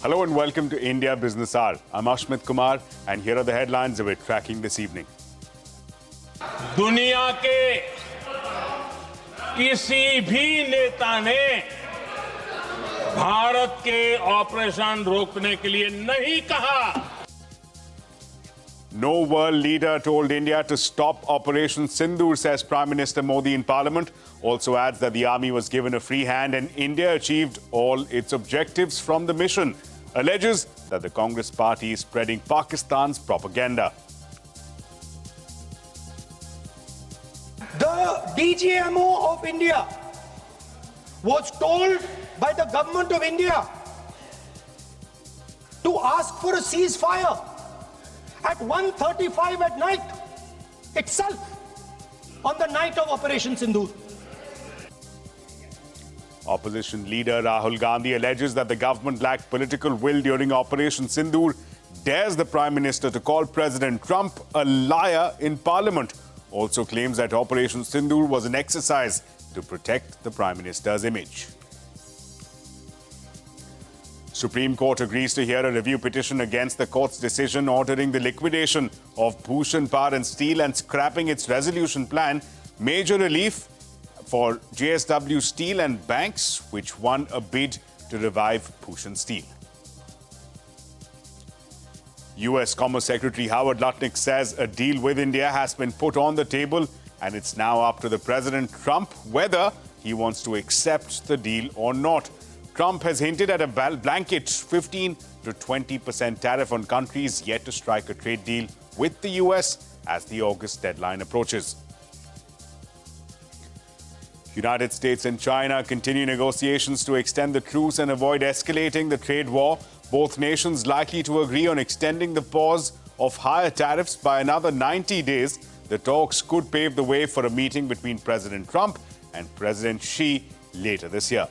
Hello and welcome to India Business Hour. I'm Ashmit Kumar and here are the headlines that we're tracking this evening. दुनिया के किसी भी नेता ने भारत के ऑपरेशन रोकने के लिए नहीं कहा. No world leader told India to stop Operation Sindoor, says Prime Minister Modi in Parliament. Also adds that the army was given a free hand and India achieved all its objectives from the mission. Alleges that the Congress party is spreading Pakistan's propaganda. The DGMO of India was told by the government of India to ask for a ceasefire at 1:35 at night itself, on the night of Operation Sindoor. Opposition leader Rahul Gandhi alleges that the government lacked political will during Operation Sindoor, dares the Prime Minister to call President Trump a liar in Parliament. Also claims that Operation Sindoor was an exercise to protect the Prime Minister's image. Supreme Court agrees to hear a review petition against the court's decision ordering the liquidation of Bhushan Power and Steel and scrapping its resolution plan. Major relief for JSW Steel and banks, which won a bid to revive Bhushan Steel. U.S. Commerce Secretary Howard Lutnick says a deal with India has been put on the table and it's now up to the President Trump whether he wants to accept the deal or not. Trump has hinted at a blanket 15 to 20% tariff on countries yet to strike a trade deal with the U.S. as the August deadline approaches. United States and China continue negotiations to extend the truce and avoid escalating the trade war. Both nations likely to agree on extending the pause of higher tariffs by another 90 days. The talks could pave the way for a meeting between President Trump and President Xi later this year.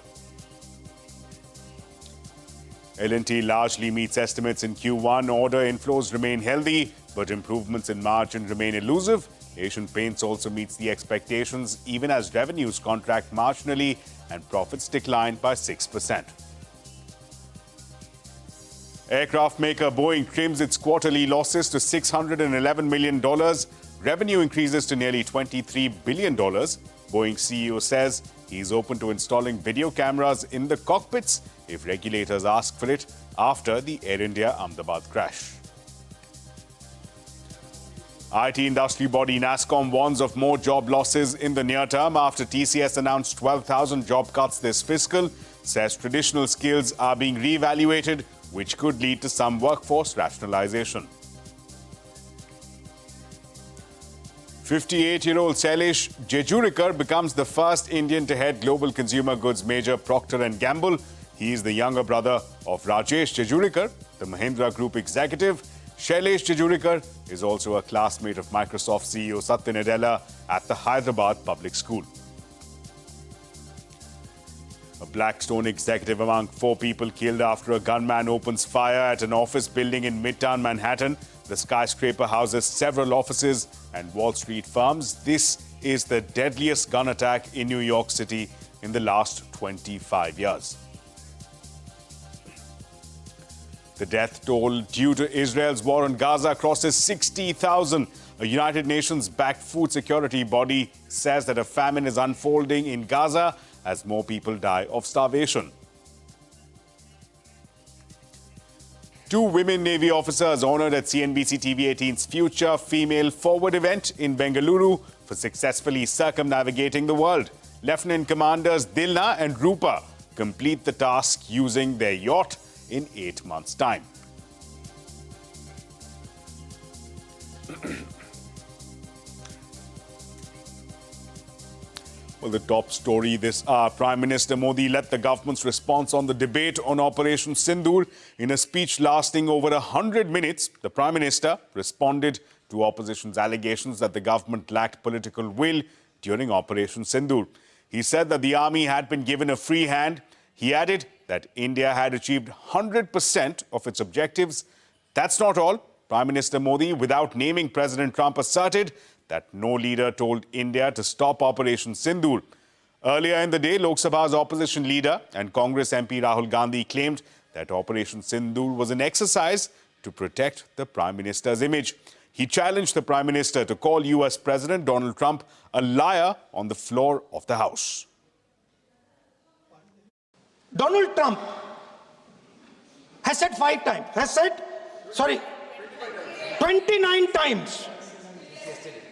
L&T largely meets estimates in Q1. Order inflows remain healthy, but improvements in margin remain elusive. Asian Paints also meets the expectations, even as revenues contract marginally and profits decline by 6%. Aircraft maker Boeing trims its quarterly losses to $611 million. Revenue increases to nearly $23 billion. Boeing CEO says he's open to installing video cameras in the cockpits if regulators ask for it after the Air India Ahmedabad crash. IT industry body NASSCOM warns of more job losses in the near term after TCS announced 12,000 job cuts this fiscal. Says traditional skills are being reevaluated, which could lead to some workforce rationalization. 58-year-old Shailesh Jejurikar becomes the first Indian to head global consumer goods major Procter & Gamble. He is the younger brother of Rajesh Jejurikar, the Mahindra Group executive. Shailesh Jejurikar is also a classmate of Microsoft CEO Satya Nadella at the Hyderabad Public School. A Blackstone executive among 4 people killed after a gunman opens fire at an office building in Midtown Manhattan. The skyscraper houses several offices and Wall Street firms. This is the deadliest gun attack in New York City in the last 25 years. The death toll due to Israel's war on Gaza crosses 60,000. A United Nations-backed food security body says that a famine is unfolding in Gaza as more people die of starvation. 2 women Navy officers honoured at CNBC TV18's Future Female Forward event in Bengaluru for successfully circumnavigating the world. Lieutenant Commanders Dilna and Rupa complete the task using their yacht in 8 months' time. Well, the top story this hour. Prime Minister Modi led the government's response on the debate on Operation Sindoor. In a speech lasting over 100 minutes, the Prime Minister responded to opposition's allegations that the government lacked political will during Operation Sindoor. He said that the army had been given a free hand. He added that India had achieved 100% of its objectives. That's not all. Prime Minister Modi, without naming President Trump, asserted that no leader told India to stop Operation Sindoor. Earlier in the day, Lok Sabha's opposition leader and Congress MP Rahul Gandhi claimed that Operation Sindoor was an exercise to protect the Prime Minister's image. He challenged the Prime Minister to call US President Donald Trump a liar on the floor of the House. Donald Trump has said 29 times.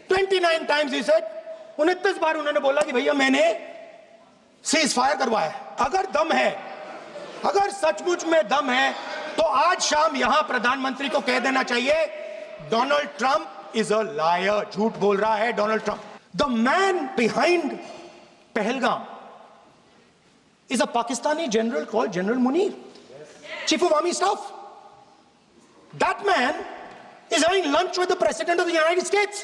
29 times he said, 29 बार उन्होंने बोला कि भैया मैंने cease fire करवाया। अगर दम है, अगर सचमुच में दम है, तो आज शाम यहां प्रधानमंत्री को कह देना चाहिए, Donald Trump is a liar, झूठ बोल रहा है Donald Trump. The man behind Pahalgam is a Pakistani general called General Munir, Chief of Army Staff. That man is having lunch with the President of the United States.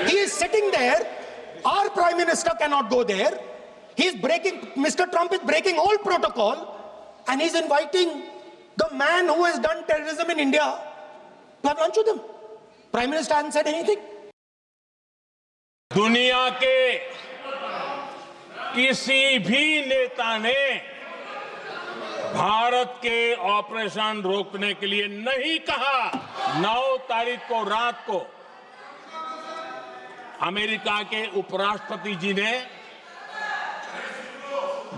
He is sitting there. Our Prime Minister cannot go there. Mr. Trump is breaking all protocol, and he's inviting the man who has done terrorism in India to have lunch with him. Prime Minister hasn't said anything. दुनिया के किसी भी नेता ने भारत के operation रोकने के लिए नहीं कहा। 9 तारीख को रात को अमेरिका के उपराष्ट्रपति जी ने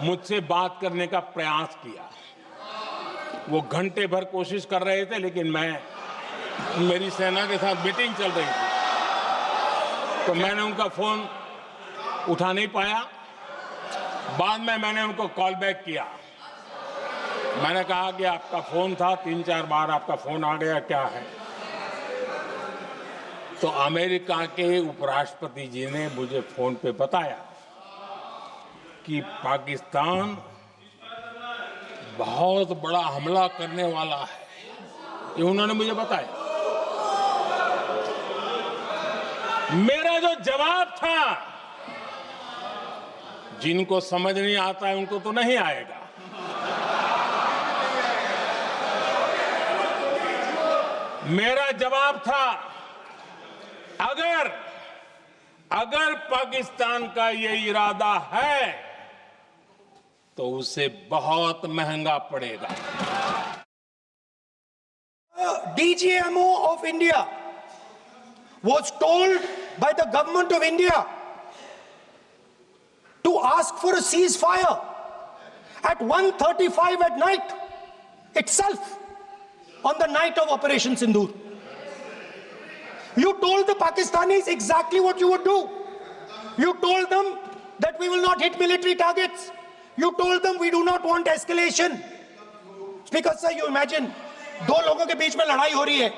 मुझसे बात करने का प्रयास किया। वो घंटे भर कोशिश कर रहे थे, लेकिन मेरी सेना के साथ मीटिंग चल रही थी, तो मैंने उनका फोन उठा नहीं पाया। बाद में मैंने उनको कॉल बैक किया। मैंने कहा कि आपका फोन था, 3-4 बार आपका फोन आ गया, क्या है? तो अमेरिका के उपराष्ट्रपति जी ने मुझे फोन पे बताया कि पाकिस्तान बहुत बड़ा हमला करने वाला है, ये उन्होंने मुझे बताया। मेरा जो जवाब था, जिनको समझ नहीं आता है उनको तो नहीं आएगा। मेरा जवाब था, अगर पाकिस्तान का ये इरादा है तो उसे बहुत महंगा पड़ेगा। DGMO of India was told by the government of India to ask for a ceasefire at 1:35 at night itself, on the night of Operation Sindoor. You told the Pakistanis exactly what you would do. You told them that we will not hit military targets. You told them we do not want escalation. Speaker sir, you imagine, दो लोगों के बीच में लड़ाई हो रही है,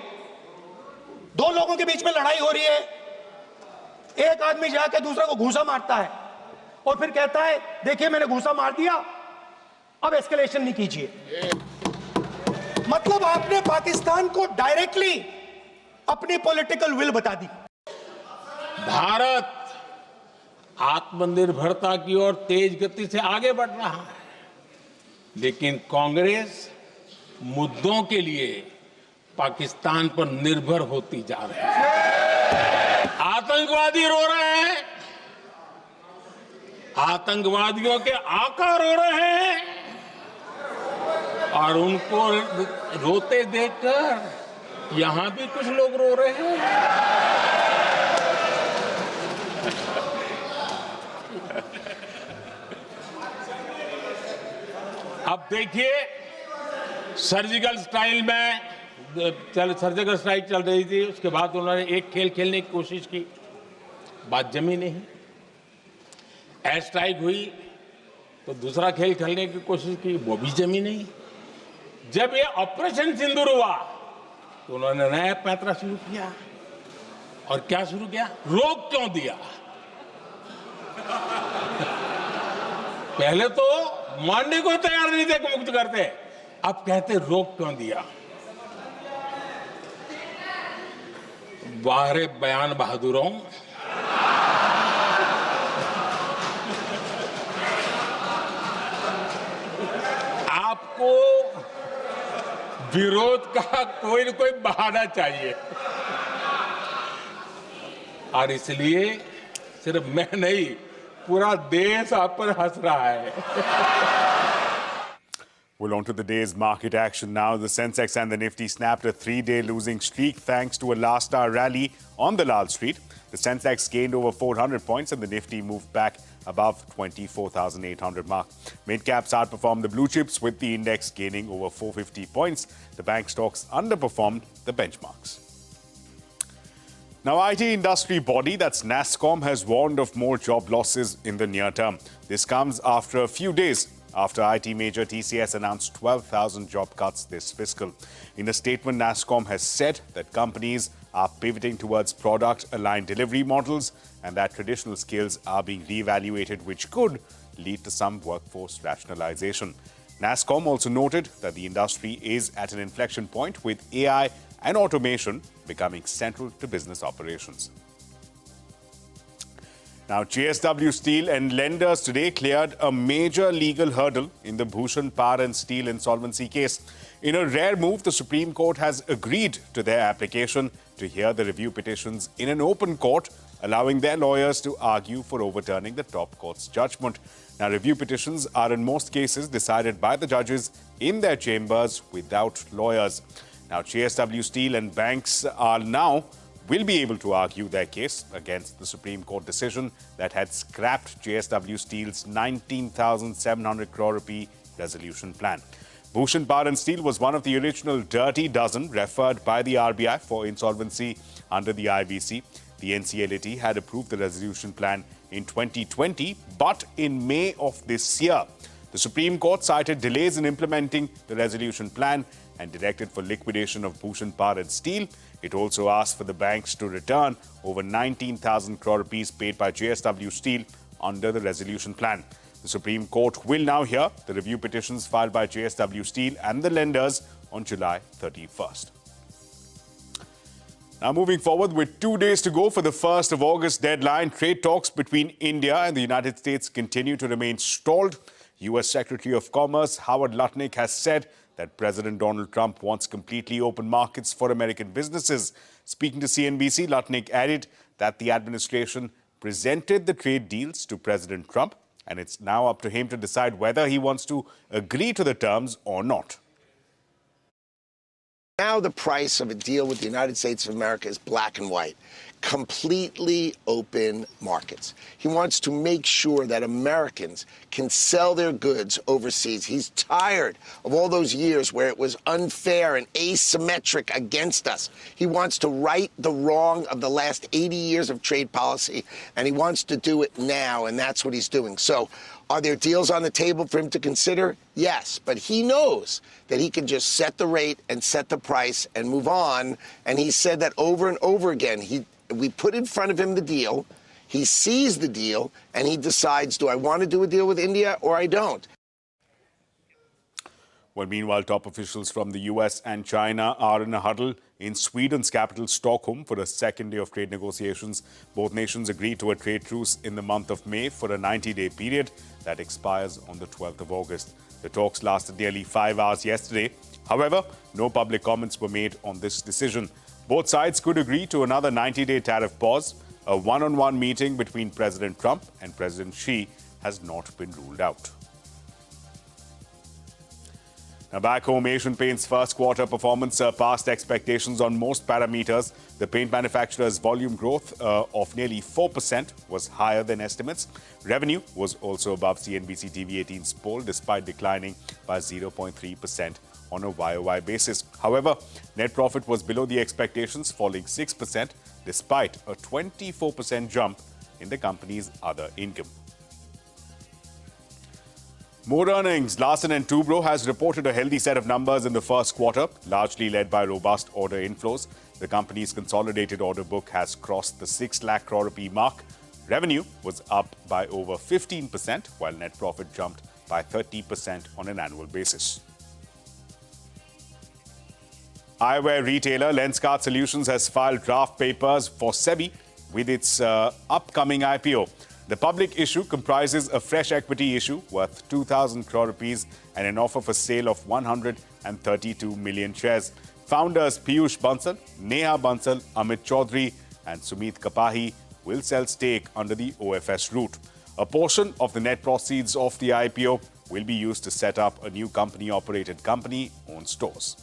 दो लोगों के बीच में लड़ाई हो रही है, एक आदमी जाके दूसरे को घूसा मारता है और फिर कहता है देखिए मैंने घूसा मार दिया, अब एस्केलेशन नहीं कीजिए। मतलब आपने पाकिस्तान को डायरेक्टली अपनी पॉलिटिकल विल बता दी। भारत आत्मनिर्भरता की ओर तेज गति से आगे बढ़ रहा है, लेकिन कांग्रेस मुद्दों के लिए पाकिस्तान पर निर्भर होती जा रही है। आतंकवादी रो रहे हैं, आतंकवादियों के आका रो रहे हैं, और उनको रोते देखकर यहां भी कुछ लोग रो रहे हैं। अब देखिए, सर्जिकल स्ट्राइक चल रही थी, उसके बाद उन्होंने एक खेल खेलने की कोशिश की, बात जमी नहीं। एयर स्ट्राइक हुई तो दूसरा खेल खेलने की कोशिश की, वो भी जमी नहीं। जब ये ऑपरेशन सिंदूर हुआ तो उन्होंने नया पैंतरा शुरू किया, और क्या शुरू किया? रोक क्यों दिया? पहले तो मानने को तैयार नहीं थे कि मुक्त करते, अब कहते रोक क्यों दिया? वाह रे बयान बहादुरों, आपको विरोध का कोई न कोई बहाना चाहिए, और इसलिए सिर्फ मैं नहीं, पूरा देश आप पर हंस रहा है। Well, on to the day's market action now. The Sensex and the Nifty snapped a three-day losing streak thanks to a last-hour rally on the Lal Street. The Sensex gained over 400 points and the Nifty moved back above 24,800 mark. Mid-caps outperformed the blue chips with the index gaining over 450 points. The bank stocks underperformed the benchmarks. Now, IT industry body, that's NASSCOM, has warned of more job losses in the near term. This comes after a few days after IT major TCS announced 12,000 job cuts this fiscal. In a statement, NASSCOM has said that companies are pivoting towards product-aligned delivery models and that traditional skills are being reevaluated, which could lead to some workforce rationalization. NASSCOM also noted that the industry is at an inflection point with AI and automation becoming central to business operations. Now, JSW Steel and lenders today cleared a major legal hurdle in the Bhushan Power and Steel insolvency case. In a rare move, the Supreme Court has agreed to their application to hear the review petitions in an open court, allowing their lawyers to argue for overturning the top court's judgment. Now, review petitions are in most cases decided by the judges in their chambers without lawyers. Now, JSW Steel and banks will be able to argue their case against the Supreme Court decision that had scrapped JSW Steel's 19,700 crore rupee resolution plan. Bhushan Power and Steel was one of the original dirty dozen referred by the RBI for insolvency under the IBC. The NCLAT had approved the resolution plan in 2020, but in May of this year, the Supreme Court cited delays in implementing the resolution plan and directed for liquidation of Bhushan Power and Steel. It also asked for the banks to return over 19,000 crore rupees paid by JSW Steel under the resolution plan. The Supreme Court will now hear the review petitions filed by JSW Steel and the lenders on July 31st. Now, moving forward, with 2 days to go for the 1st of August deadline, trade talks between India and the United States continue to remain stalled. U.S. Secretary of Commerce Howard Lutnick has said that President Donald Trump wants completely open markets for American businesses. Speaking to CNBC, Lutnick added that the administration presented the trade deals to President Trump, and it's now up to him to decide whether he wants to agree to the terms or not. Now the price of a deal with the United States of America is black and white. Completely open markets. He wants to make sure that Americans can sell their goods overseas. He's tired of all those years where it was unfair and asymmetric against us. He wants to right the wrong of the last 80 years of trade policy, and he wants to do it now, and that's what he's doing. So, are there deals on the table for him to consider? Yes, but he knows that he can just set the rate and set the price and move on, and he said that over and over again. We put in front of him the deal, he sees the deal, and he decides, do I want to do a deal with India or I don't? Well, meanwhile, top officials from the US and China are in a huddle in Sweden's capital, Stockholm, for a second day of trade negotiations. Both nations agreed to a trade truce in the month of May for a 90-day period that expires on the 12th of August. The talks lasted nearly 5 hours yesterday. However, no public comments were made on this decision. Both sides could agree to another 90-day tariff pause. A one-on-one meeting between President Trump and President Xi has not been ruled out. Now, back home, Asian Paint's first quarter performance surpassed expectations on most parameters. The paint manufacturer's volume growth of nearly 4% was higher than estimates. Revenue was also above CNBC TV 18's poll, despite declining by 0.3% on a YOY basis. However, net profit was below the expectations, falling 6%, despite a 24% jump in the company's other income. More earnings. Larsen & Toubro has reported a healthy set of numbers in the first quarter, largely led by robust order inflows. The company's consolidated order book has crossed the 6 lakh crore rupee mark. Revenue was up by over 15%, while net profit jumped by 30% on an annual basis. Eyewear retailer Lenskart Solutions has filed draft papers for SEBI with its upcoming IPO. The public issue comprises a fresh equity issue worth 2,000 crore rupees and an offer for sale of 132 million shares. Founders Piyush Bansal, Neha Bansal, Amit Chaudhary and Sumit Kapahi will sell stake under the OFS route. A portion of the net proceeds of the IPO will be used to set up a new company-operated company-owned stores.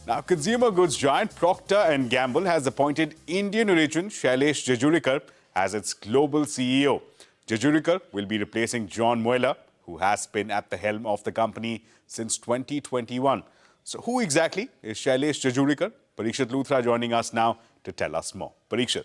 Now, consumer goods giant Procter & Gamble has appointed Indian origin Shailesh Jejurikar as its global CEO. Jejurikar will be replacing John Mueller, who has been at the helm of the company since 2021. So who exactly is Shailesh Jejurikar? Parikshit Luthra joining us now to tell us more. Parikshit.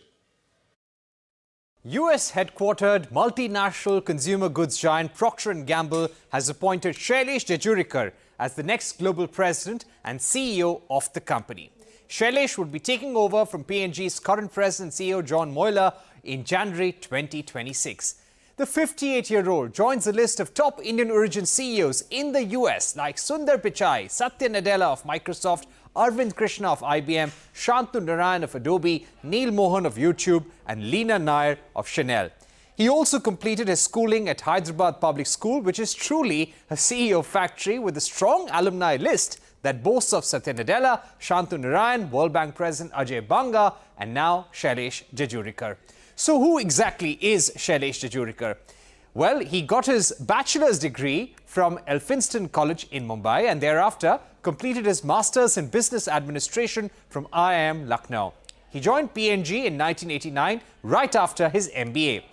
US-headquartered multinational consumer goods giant Procter & Gamble has appointed Shailesh Jejurikar as the next global president and CEO of the company. Shailesh would be taking over from P&G's current president and CEO John Mueller in January 2026. The 58-year-old joins a list of top Indian origin CEOs in the US like Sundar Pichai, Satya Nadella of Microsoft, Arvind Krishna of IBM, Shantanu Narayan of Adobe, Neil Mohan of YouTube, and Leena Nair of Chanel. He also completed his schooling at Hyderabad Public School, which is truly a CEO factory with a strong alumni list that boasts of Satya Nadella, Shantanu Narayan, World Bank President Ajay Banga, and now Shailesh Jejurikar. So who exactly is Shailesh Jejurikar? Well, he got his bachelor's degree from Elphinstone College in Mumbai and thereafter completed his master's in business administration from IIM Lucknow. He joined P&G in 1989 right after his MBA.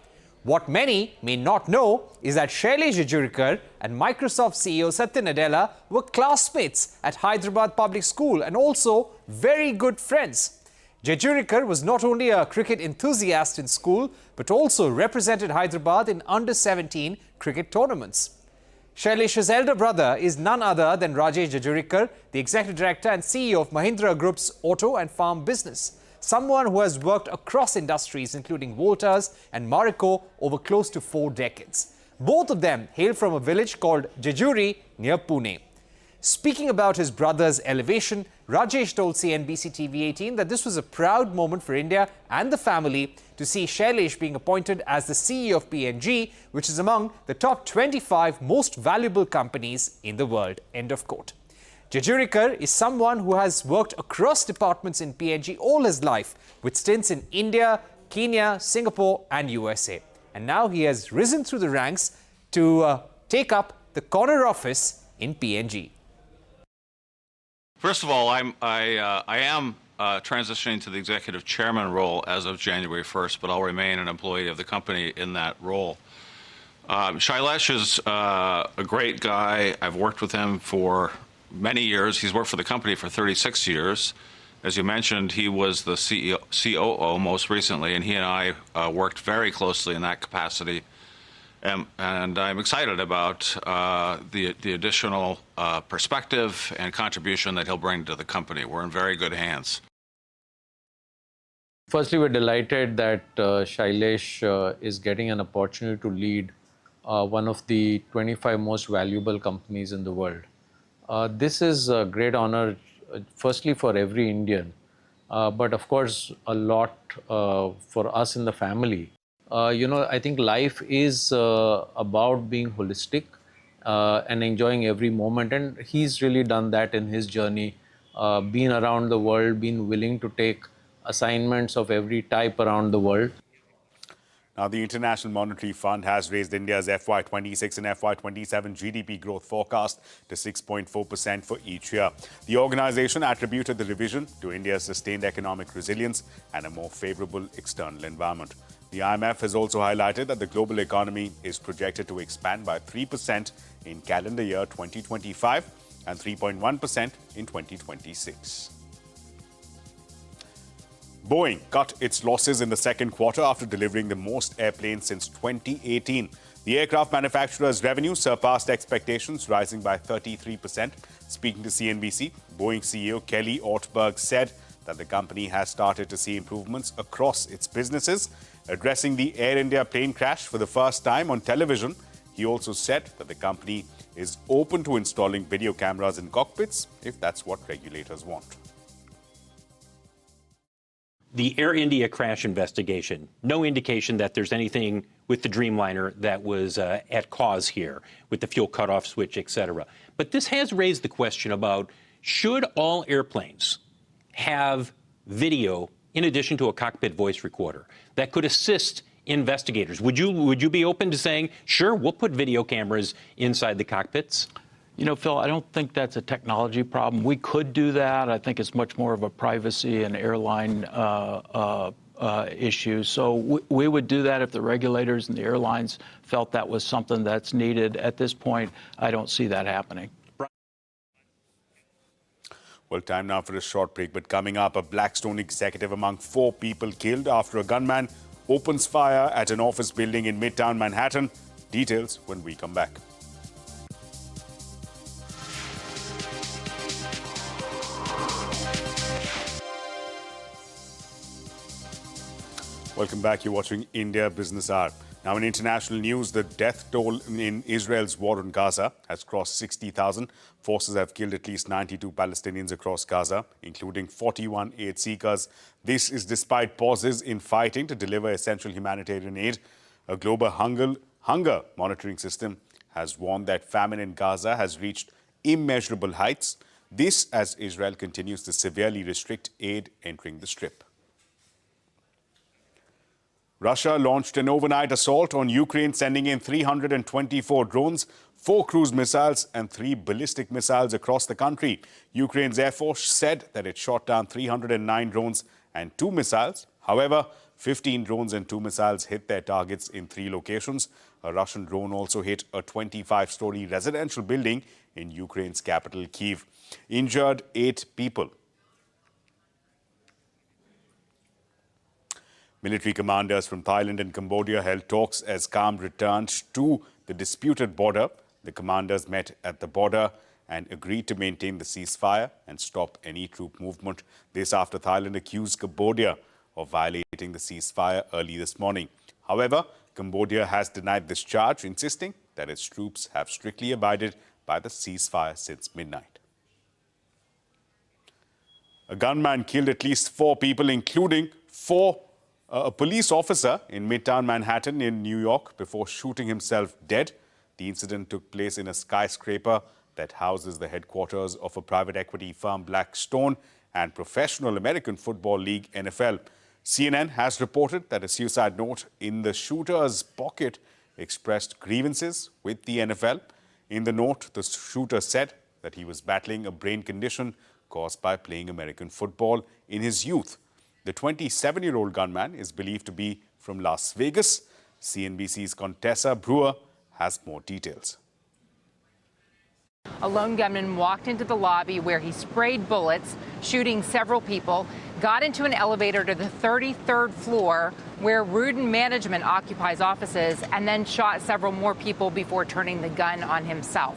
What many may not know is that Shailesh Jejurikar and Microsoft CEO Satya Nadella were classmates at Hyderabad Public School and also very good friends. Jejurikar was not only a cricket enthusiast in school, but also represented Hyderabad in under-17 cricket tournaments. Shailesh's elder brother is none other than Rajesh Jejurikar, the executive director and CEO of Mahindra Group's auto and farm business. Someone who has worked across industries, including Voltas and Marico, over close to 4 decades. Both of them hail from a village called Jejuri near Pune. Speaking about his brother's elevation, Rajesh told CNBC TV18 that this was a proud moment for India and the family to see Shailesh being appointed as the CEO of P&G, which is among the top 25 most valuable companies in the world. End of quote. Jejurikar is someone who has worked across departments in P&G all his life, with stints in India, Kenya, Singapore and USA. And now he has risen through the ranks to take up the corner office in P&G. First of all, I am transitioning to the executive chairman role as of January 1st, but I'll remain an employee of the company in that role. Shailesh is a great guy. I've worked with him for many years. He's worked for the company for 36 years. As you mentioned, he was the COO most recently, and he and I worked very closely in that capacity. And I'm excited about the additional perspective and contribution that he'll bring to the company. We're in very good hands. Firstly, we're delighted that Shailesh is getting an opportunity to lead one of the 25 most valuable companies in the world. This is a great honor, firstly for every Indian, but of course a lot for us in the family. I think life is about being holistic and enjoying every moment, and he's really done that in his journey, been around the world, been willing to take assignments of every type around the world. Now, the International Monetary Fund has raised India's FY26 and FY27 GDP growth forecast to 6.4% for each year. The organization attributed the revision to India's sustained economic resilience and a more favorable external environment. The IMF has also highlighted that the global economy is projected to expand by 3% in calendar year 2025 and 3.1% in 2026. Boeing cut its losses in the second quarter after delivering the most airplanes since 2018. The aircraft manufacturer's revenue surpassed expectations, rising by 33%. Speaking to CNBC, Boeing CEO Kelly Ortberg said that the company has started to see improvements across its businesses. Addressing the Air India plane crash for the first time on television, he also said that the company is open to installing video cameras in cockpits if that's what regulators want. The Air India crash investigation, no indication that there's anything with the Dreamliner that was at cause here, with the fuel cutoff switch, et cetera. But this has raised the question about, should all airplanes have video in addition to a cockpit voice recorder that could assist investigators. Would you be open to saying, sure, we'll put video cameras inside the cockpits? You know, Phil, I don't think that's a technology problem. We could do that. I think it's much more of a privacy and airline issue. So we would do that if the regulators and the airlines felt that was something that's needed. At this point, I don't see that happening. Well, time now for a short break, but coming up, a Blackstone executive among 4 people killed after a gunman opens fire at an office building in Midtown Manhattan. Details when we come back. Welcome back. You're watching India Business Hour. Now, in international news, the death toll in Israel's war on Gaza has crossed 60,000. Forces have killed at least 92 Palestinians across Gaza, including 41 aid seekers. This is despite pauses in fighting to deliver essential humanitarian aid. A global hunger monitoring system has warned that famine in Gaza has reached immeasurable heights. This as Israel continues to severely restrict aid entering the Strip. Russia launched an overnight assault on Ukraine, sending in 324 drones, 4 cruise missiles and 3 ballistic missiles across the country. Ukraine's Air Force said that it shot down 309 drones and 2 missiles. However, 15 drones and 2 missiles hit their targets in 3 locations. A Russian drone also hit a 25-story residential building in Ukraine's capital, Kyiv. Injured 8 people. Military commanders from Thailand and Cambodia held talks as calm returned to the disputed border. The commanders met at the border and agreed to maintain the ceasefire and stop any troop movement. This after Thailand accused Cambodia of violating the ceasefire early this morning. However, Cambodia has denied this charge, insisting that its troops have strictly abided by the ceasefire since midnight. A gunman killed at least 4 people, including a police officer in Midtown Manhattan in New York before shooting himself dead. The incident took place in a skyscraper that houses the headquarters of a private equity firm, Blackstone, and Professional American Football League, NFL. CNN has reported that a suicide note in the shooter's pocket expressed grievances with the NFL. In the note, the shooter said that he was battling a brain condition caused by playing American football in his youth. The 27-year-old gunman is believed to be from Las Vegas. CNBC's Contessa Brewer has more details. A lone gunman walked into the lobby where he sprayed bullets, shooting several people, got into an elevator to the 33rd floor where Rudin Management occupies offices, and then shot several more people before turning the gun on himself.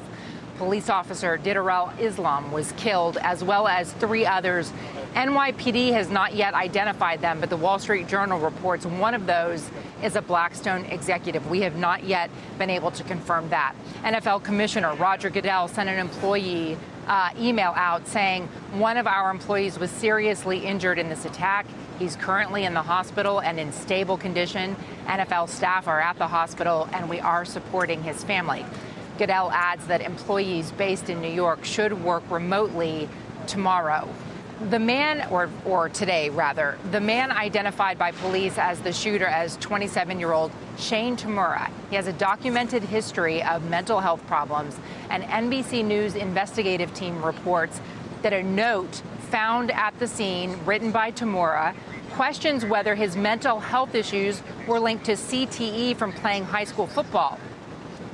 Police officer Didarel Islam was killed, as well as 3 others. NYPD has not yet identified them, but the Wall Street Journal reports one of those is a Blackstone executive. We have not yet been able to confirm that. NFL Commissioner Roger Goodell sent an employee email out saying one of our employees was seriously injured in this attack. He's currently in the hospital and in stable condition. NFL staff are at the hospital, and we are supporting his family. Goodell adds that employees based in New York should work remotely tomorrow. The man, or today rather, the man identified by police as the shooter as 27-year-old Shane Tamura. He has a documented history of mental health problems. An NBC News investigative team reports that a note found at the scene, written by Tamura, questions whether his mental health issues were linked to CTE from playing high school football.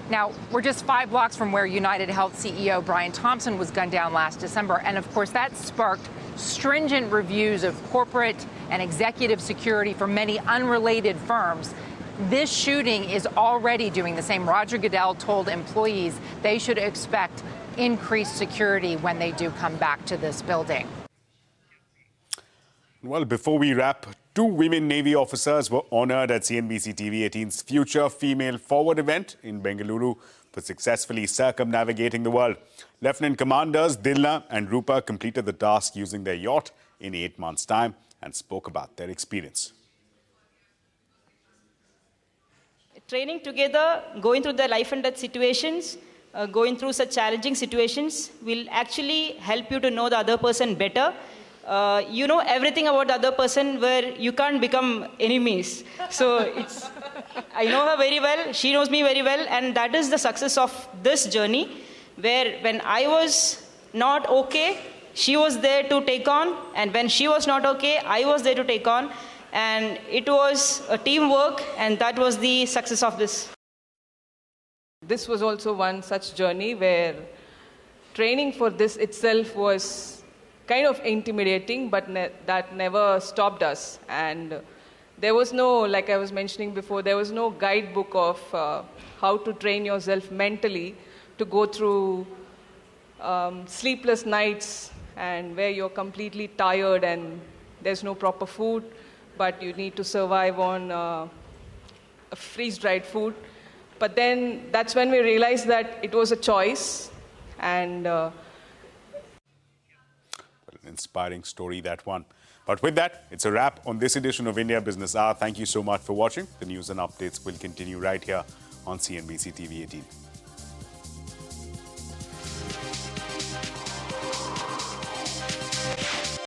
Now, we're just 5 blocks from where United Health CEO Brian Thompson was gunned down last December. And of course, that sparked stringent reviews of corporate and executive security for many unrelated firms. This shooting is already doing the same. Roger Goodell told employees they should expect increased security when they do come back to this building. Well, before we wrap, 2 women Navy officers were honored at CNBC TV 18's Future Female Forward event in Bengaluru for successfully circumnavigating the world. Lieutenant Commanders Dilna and Rupa completed the task using their yacht in 8 months' time and spoke about their experience. Training together, going through the life and death situations, going through such challenging situations will actually help you to know the other person better. you know everything about the other person where you can't become enemies. So I know her very well, she knows me very well, and that is the success of this journey, where when I was not okay, she was there to take on, and when she was not okay, I was there to take on, and it was a teamwork, and that was the success of this. This was also one such journey where training for this itself was kind of intimidating, but that never stopped us. And there was no, like I was mentioning before, there was no guidebook of how to train yourself mentally to go through sleepless nights and where you're completely tired and there's no proper food, but you need to survive on freeze-dried food. But then that's when we realized that it was a choice, and an inspiring story, that one. But with that, it's a wrap on this edition of India Business Hour. Thank you so much for watching. The news and updates will continue right here on CNBC TV 18.